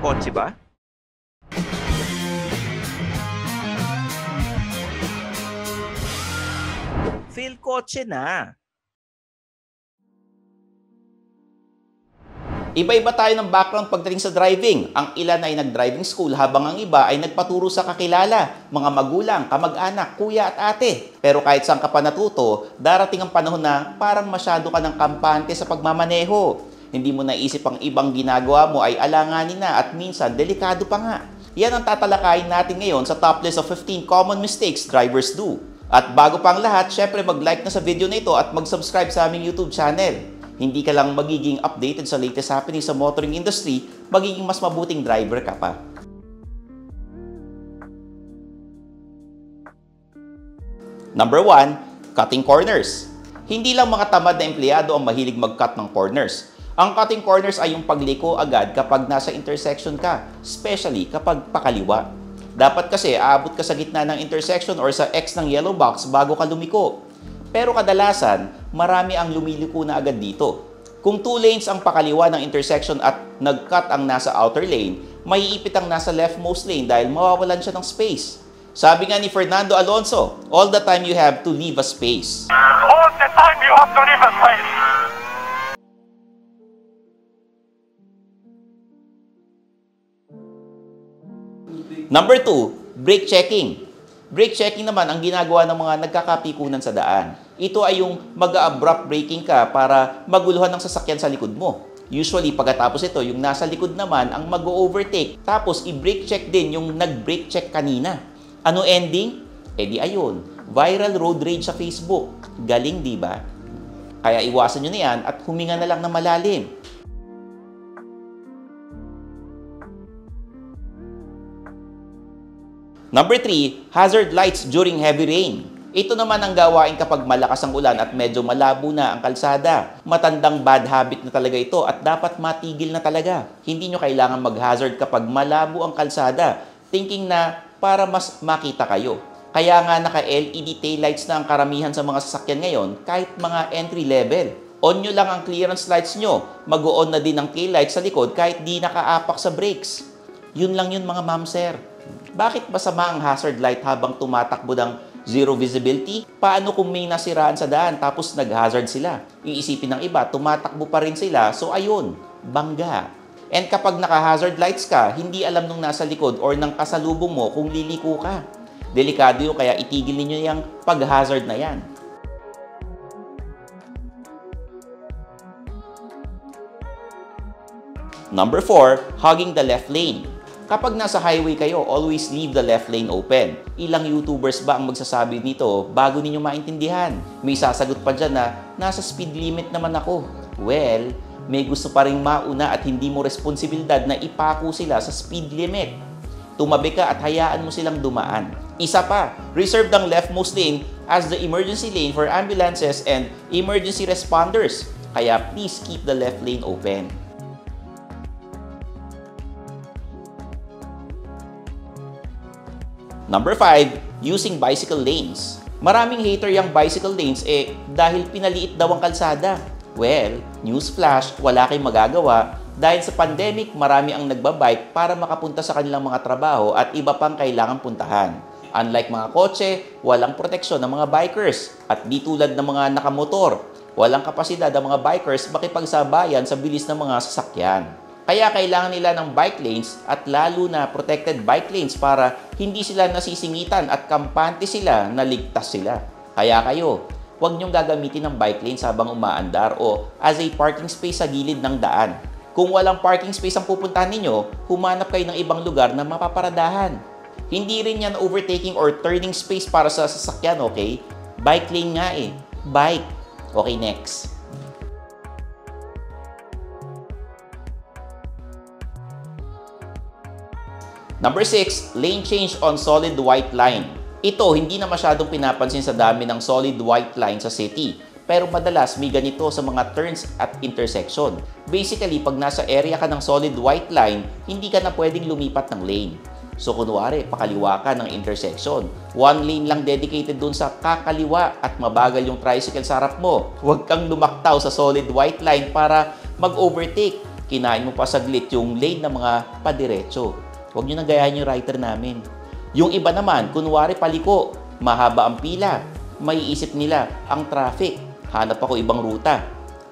kotse ba? Feel kotse na. Iba-iba tayo ng background pagdating sa driving. Ang ilan ay nag-driving school habang ang iba ay nagpaturo sa kakilala, mga magulang, kamag-anak, kuya at ate. Pero kahit saan ka pa natuto, darating ang panahon na parang masyado ka ng kampante sa pagmamaneho. Hindi mo naisip ang ibang ginagawa mo ay alanganin na at minsan delikado pa nga. Yan ang tatalakayin natin ngayon sa top list of 15 common mistakes drivers do. At bago pa ang lahat, syempre mag-like na sa video na ito at mag-subscribe sa aming YouTube channel. Hindi ka lang magiging updated sa latest happening sa motoring industry, magiging mas mabuting driver ka pa. Number 1, cutting corners. Hindi lang mga tamad na empleyado ang mahilig mag-cut ng corners. Ang cutting corners ay yung pagliko agad kapag nasa intersection ka, especially kapag pakaliwa. Dapat kasi aabot ka sa gitna ng intersection or sa X ng yellow box bago ka lumiko. Pero kadalasan, marami ang lumiliko na agad dito. Kung 2 lanes ang pakaliwa ng intersection at nag-cut ang nasa outer lane, maiipit ang nasa leftmost lane dahil mawawalan siya ng space. Sabi nga ni Fernando Alonso, all the time you have to leave a space. All the time you have to leave a space. Number 2, brake checking. Brake checking naman ang ginagawa ng mga nagkakapikunan sa daan. Ito ay yung mag-abrupt braking ka para maguluhan ng sasakyan sa likod mo. Usually, pagkatapos ito, yung nasa likod naman ang mag-overtake. Tapos, i-brake check din yung nag-brake check kanina. Ano ending? Eh di ayun, viral road rage sa Facebook. Galing, di ba? Kaya iwasan nyo na yan at huminga na lang ng malalim. Number 3, hazard lights during heavy rain. Ito naman ang gawain kapag malakas ang ulan at medyo malabo na ang kalsada. Matandang bad habit na talaga ito at dapat matigil na talaga. Hindi nyo kailangan mag-hazard kapag malabo ang kalsada, thinking na para mas makita kayo. Kaya nga naka-LED taillights na ang karamihan sa mga sasakyan ngayon kahit mga entry level. On nyo lang ang clearance lights nyo, mag-on na din ang taillights sa likod kahit di nakaapak sa brakes. Yun lang yun mga ma'am sir. Bakit masama ang hazard light habang tumatakbo ng zero visibility? Paano kung may nasiraan sa daan tapos nag-hazard sila? Iisipin ng iba, tumatakbo pa rin sila, so ayun, bangga. And kapag naka-hazard lights ka, hindi alam nung nasa likod or ng kasalubong mo kung liliko ka. Delikado yun, kaya itigil ninyo yung pag-hazard na yan. Number 4, hogging the left lane. Kapag nasa highway kayo, always leave the left lane open. Ilang YouTubers ba ang magsasabi nito bago ninyo maintindihan? May sasagot pa dyan na, nasa speed limit naman ako. Well, may gusto pa rin mauna at hindi mo responsibilidad na ipako sila sa speed limit. Tumabi ka at hayaan mo silang dumaan. Isa pa, reserve ang leftmost lane as the emergency lane for ambulances and emergency responders. Kaya please keep the left lane open. Number 5, using bicycle lanes. Maraming hater yung bicycle lanes dahil pinaliit daw ang kalsada. Well, newsflash, wala kayong magagawa dahil sa pandemic marami ang nagbabike para makapunta sa kanilang mga trabaho at iba pang kailangang puntahan. Unlike mga kotse, walang proteksyon ng mga bikers at di tulad ng mga nakamotor. Walang kapasidad ang mga bikers makipagsabayan sa bilis ng mga sasakyan. Kaya kailangan nila ng bike lanes at lalo na protected bike lanes para hindi sila nasisingitan at kampante sila na ligtas sila. Kaya kayo, huwag niyong gagamitin ng bike lanes habang umaandar o as a parking space sa gilid ng daan. Kung walang parking space ang pupuntahan ninyo, humanap kayo ng ibang lugar na mapaparadahan. Hindi rin yan overtaking or turning space para sa sasakyan, okay? Bike lane nga Bike. Okay, next. Number 6, lane change on solid white line. Ito, hindi na masyadong pinapansin sa dami ng solid white line sa city. Pero madalas may ganito sa mga turns at intersection. Basically, pag nasa area ka ng solid white line, hindi ka na pwedeng lumipat ng lane. So kunwari, pakaliwa ka ng intersection. 1 lane lang dedicated dun sa kakaliwa at mabagal yung tricycle sa harap mo. Huwag kang lumaktaw sa solid white line para mag-overtake. Kinain mo pa saglit yung lane ng mga padiretso. Huwag nyo nang gayahin yung writer namin. Yung iba naman, kunwari paliko, mahaba ang pila. Maiisip nila, ang traffic. Hanap ako ibang ruta.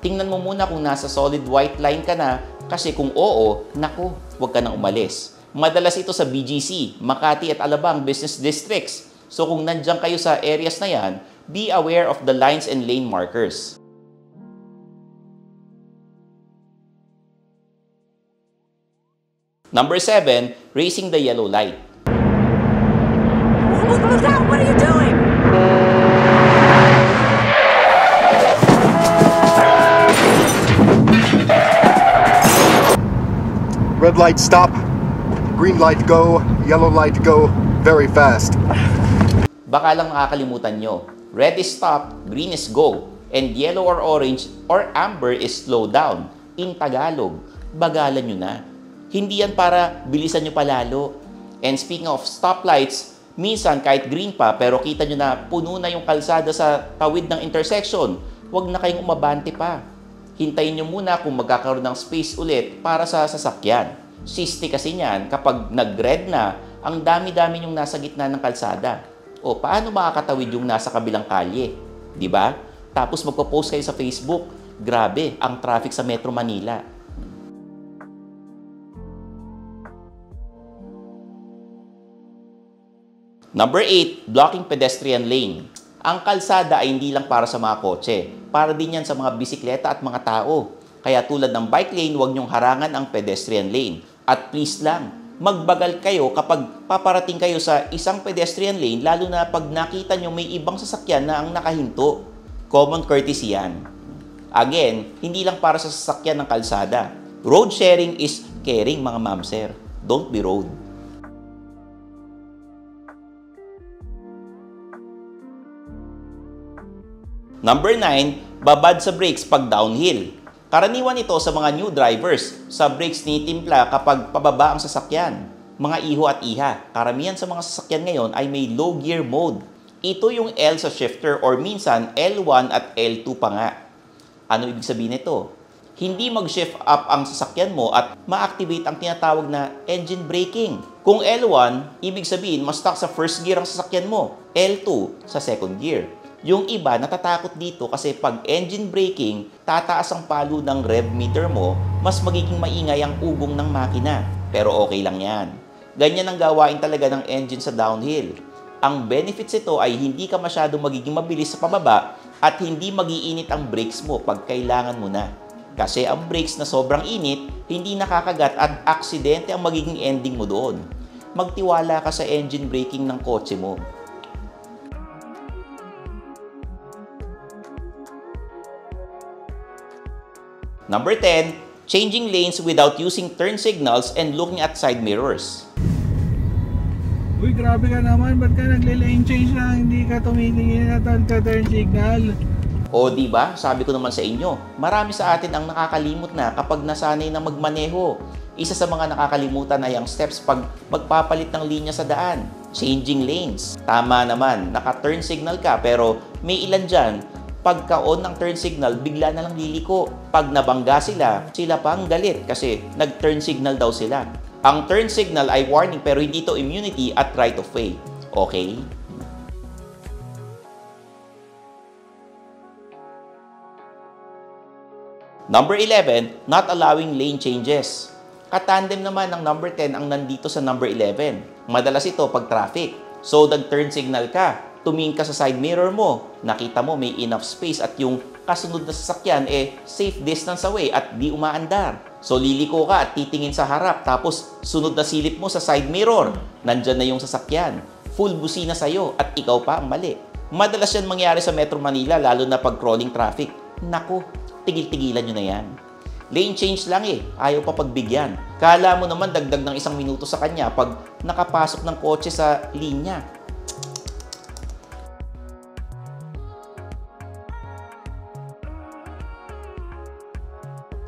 Tingnan mo muna kung nasa solid white line ka na, kasi kung oo, naku, huwag ka nang umalis. Madalas ito sa BGC, Makati at Alabang business districts. So kung nandiyan kayo sa areas na yan, be aware of the lines and lane markers. Number 7, racing the yellow light. Look out! What are you doing? Red light stop, green light go, yellow light go, very fast. Baka lang nakakalimutan nyo. Red is stop, green is go, and yellow or orange or amber is slow down. In Tagalog, bagalan nyo na. Hindi yan para bilisan nyo palalo. And speaking of stoplights, minsan kahit green pa pero kita nyo na puno na yung kalsada sa tawid ng intersection, huwag na kayong umabante pa. Hintayin nyo muna kung magkakaroon ng space ulit para sa sasakyan. Siste kasi niyan kapag nag-red na, ang dami-dami yung nasa gitna ng kalsada. O paano makakatawid yung nasa kabilang kalye? Diba? Tapos magpo-post kayo sa Facebook, grabe ang traffic sa Metro Manila. Number 8, blocking pedestrian lane. Ang kalsada ay hindi lang para sa mga kotse. Para din yan sa mga bisikleta at mga tao. Kaya tulad ng bike lane, huwag niyong harangan ang pedestrian lane. At please lang, magbagal kayo kapag paparating kayo sa isang pedestrian lane, lalo na pag nakita niyo may ibang sasakyan na ang nakahinto. Common courtesy yan. Again, hindi lang para sa sasakyan ng kalsada. Road sharing is caring, mga ma'am sir. Don't be road. Number 9, babad sa brakes pag downhill. Karaniwan ito sa mga new drivers. Sa brakes tinitimpla kapag pababa ang sasakyan. Mga iho at iha, karamihan sa mga sasakyan ngayon ay may low gear mode. Ito yung L sa shifter or minsan L1 at L2 pa nga. Ano ibig sabihin nito? Hindi mag-shift up ang sasakyan mo at ma-activate ang tinatawag na engine braking. Kung L1, ibig sabihin mas-stuck sa first gear ang sasakyan mo. L2 sa second gear. Yung iba natatakot dito kasi pag engine braking, tataas ang palo ng rev meter mo, mas magiging maingay ang ugong ng makina. Pero okay lang yan. Ganyan ang gawain talaga ng engine sa downhill. Ang benefits ito ay hindi ka masyadong magiging mabilis sa pababa at hindi mag-iinit ang brakes mo pag kailangan mo na. Kasi ang brakes na sobrang init, hindi nakakagat at aksidente ang magiging ending mo doon. Magtiwala ka sa engine braking ng kotse mo. Number 10, changing lanes without using turn signals and looking at side mirrors. Uy, grabe ka naman. Ba't ka nagle-lane change lang? Hindi ka tumitingin na turn signal. O diba, sabi ko naman sa inyo, marami sa atin ang nakakalimot na kapag nasanay na magmaneho. Isa sa mga nakakalimutan ay ang steps pag magpapalit ng linya sa daan. Changing lanes. Tama naman, naka-turn signal ka pero may ilan dyan, pagka-on ng turn signal, bigla na lang liliko. Pag nabangga sila, sila pang galit kasi nag-turn signal daw sila. Ang turn signal ay warning pero hindi to immunity at right of way. Okay? Number 11, not allowing lane changes. Katandem naman ng number 10 ang nandito sa number 11. Madalas ito pag traffic. So, nag-turn signal ka. Tumingin ka sa side mirror mo, nakita mo may enough space at yung kasunod na sasakyan safe distance away at di umaandar. So liliko ka at titingin sa harap tapos sunod na silip mo sa side mirror, nandyan na yung sasakyan. Full busina sa'yo at ikaw pa ang mali. Madalas yan mangyari sa Metro Manila lalo na pag crawling traffic. Naku, tigil-tigilan nyo na yan. Lane change lang ayaw pa pagbigyan. Kala mo naman dagdag ng 1 minuto sa kanya pag nakapasok ng kotse sa linya.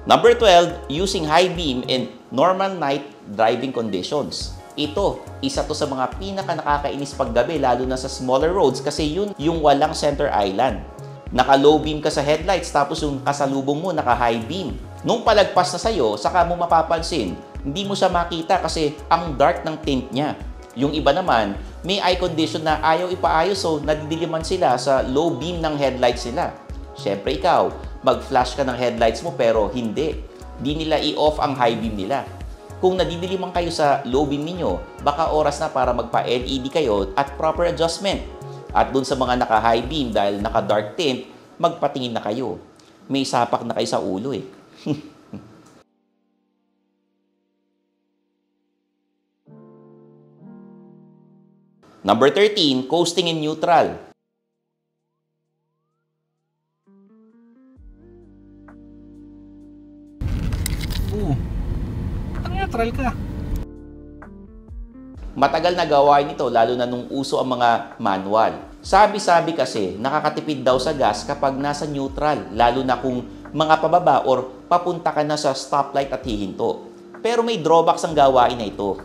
Number 12, using high beam in normal night driving conditions. Ito, isa to sa mga pinaka-nakakainis paggabi lalo na sa smaller roads kasi yun yung walang center island. Naka-low beam ka sa headlights tapos yung kasalubong mo naka-high beam. Nung palagpas na sa'yo, saka mo mapapansin, hindi mo siya makita kasi ang dark ng tint niya. Yung iba naman, may eye condition na ayaw ipaayos so nadidiliman sila sa low beam ng headlights nila. Siyempre ikaw, mag-flash ka ng headlights mo pero hindi. Di nila i-off ang high beam nila. Kung nadidiliman kayo sa low beam ninyo, baka oras na para magpa-LED kayo at proper adjustment. At dun sa mga naka-high beam dahil naka-dark tint, magpatingin na kayo. May sapak na kayo sa ulo eh. Number 13, coasting in neutral. Neutral ka. Matagal na gawain ito lalo na nung uso ang mga manual. Sabi-sabi kasi nakakatipid daw sa gas kapag nasa neutral, lalo na kung mga pababa or papunta ka na sa stoplight at hihinto. Pero may drawbacks ang gawain na ito.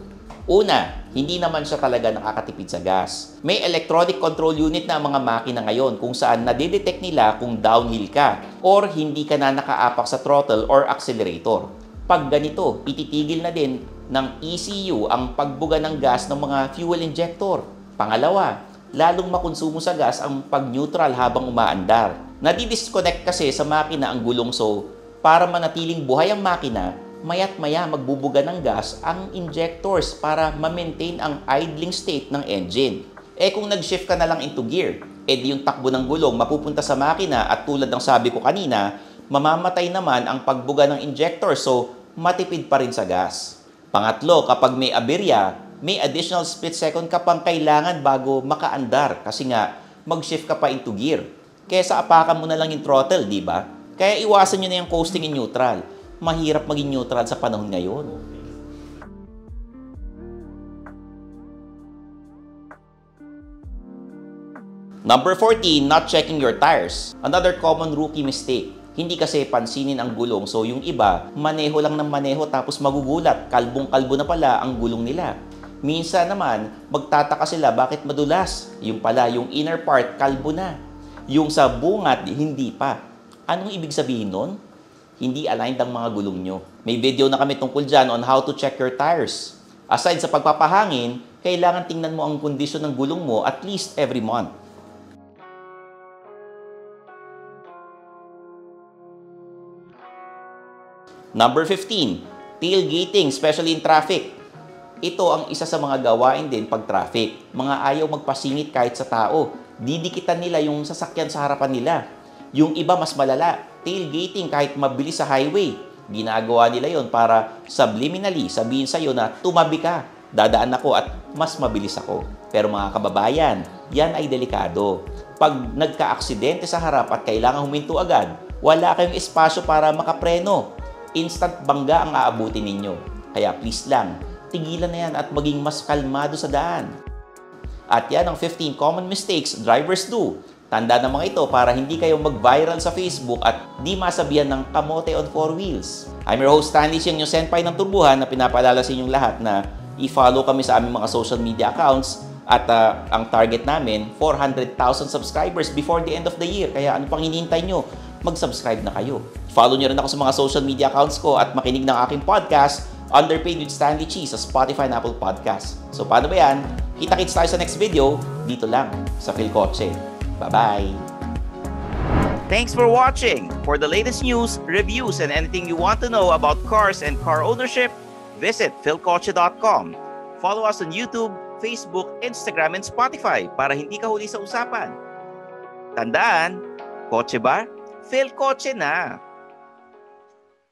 Una, hindi naman siya talaga nakakatipid sa gas. May electronic control unit na ang mga makina ngayon kung saan nadidetect nila kung downhill ka or hindi ka na nakaapak sa throttle or accelerator. Pag ganito, ititigil na din ng ECU ang pagbuga ng gas ng mga fuel injector. Pangalawa, lalong makonsumo sa gas ang pag-neutral habang umaandar. Nadidisconnect kasi sa makina ang gulong so para manatiling buhay ang makina, maya't maya magbubuga ng gas ang injectors para ma-maintain ang idling state ng engine. Kung nag-shift ka na lang into gear, di yung takbo ng gulong mapupunta sa makina at tulad ng sabi ko kanina, mamamatay naman ang pagbuga ng injector so matipid pa rin sa gas. Pangatlo, kapag may aberya, may additional split second ka pang kailangan bago makaandar kasi nga mag-shift ka pa into gear. Kesa apakan mo na lang yung throttle, di ba? Kaya iwasan nyo na yung coasting in neutral. Mahirap maging neutral sa panahon ngayon. Number 14, not checking your tires. Another common rookie mistake. Hindi kasi pansinin ang gulong so yung iba, maneho lang ng maneho tapos magugulat, kalbong-kalbo na pala ang gulong nila. Minsan naman, magtataka sila bakit madulas. Yung pala, yung inner part, kalbo na. Yung sa bungat, hindi pa. Anong ibig sabihin nun? Hindi aligned ang mga gulong nyo. May video na kami tungkol dyan on how to check your tires. Aside sa pagpapahangin, kailangan tingnan mo ang kondisyon ng gulong mo at least every month. Number 15, tailgating, especially in traffic. Ito ang isa sa mga gawain din pag traffic. Mga ayaw magpasingit kahit sa tao. Didikitan nila yung sasakyan sa harapan nila. Yung iba mas malala, tailgating kahit mabilis sa highway. Ginagawa nila yon para subliminally sabihin sa'yo na tumabi ka, dadaan ako at mas mabilis ako. Pero mga kababayan, yan ay delikado. Pag nagka-aksidente sa harap at kailangan huminto agad, wala kayong espasyo para makapreno. Instant bangga ang aabutin ninyo. Kaya please lang, tigilan na yan at maging mas kalmado sa daan. At yan ang 15 common mistakes drivers do. Tanda na mga ito para hindi kayo mag-viral sa Facebook at di masabihan ng kamote on 4 wheels. I'm your host Stanley Siang, yung senpai ng turbuhan na pinapaalala sa inyong lahat na i-follow kami sa aming mga social media accounts at ang target namin, 400,000 subscribers before the end of the year. Kaya ano pang hinihintay nyo? Mag-subscribe na kayo. Follow nyo rin ako sa mga social media accounts ko at makinig ng aking podcast, Underpaid with Stanley Chi, sa Spotify and Apple Podcast. So paano ba yan? Kita-kits tayo sa next video, dito lang sa Philcoche. Bye-bye! Thanks for watching. For the latest news, reviews, and anything you want to know about cars and car ownership, visit philcoche.com. Follow us on YouTube, Facebook, Instagram, and Spotify para hindi ka huli sa usapan. Tandaan, kotse ba? Philcoche na!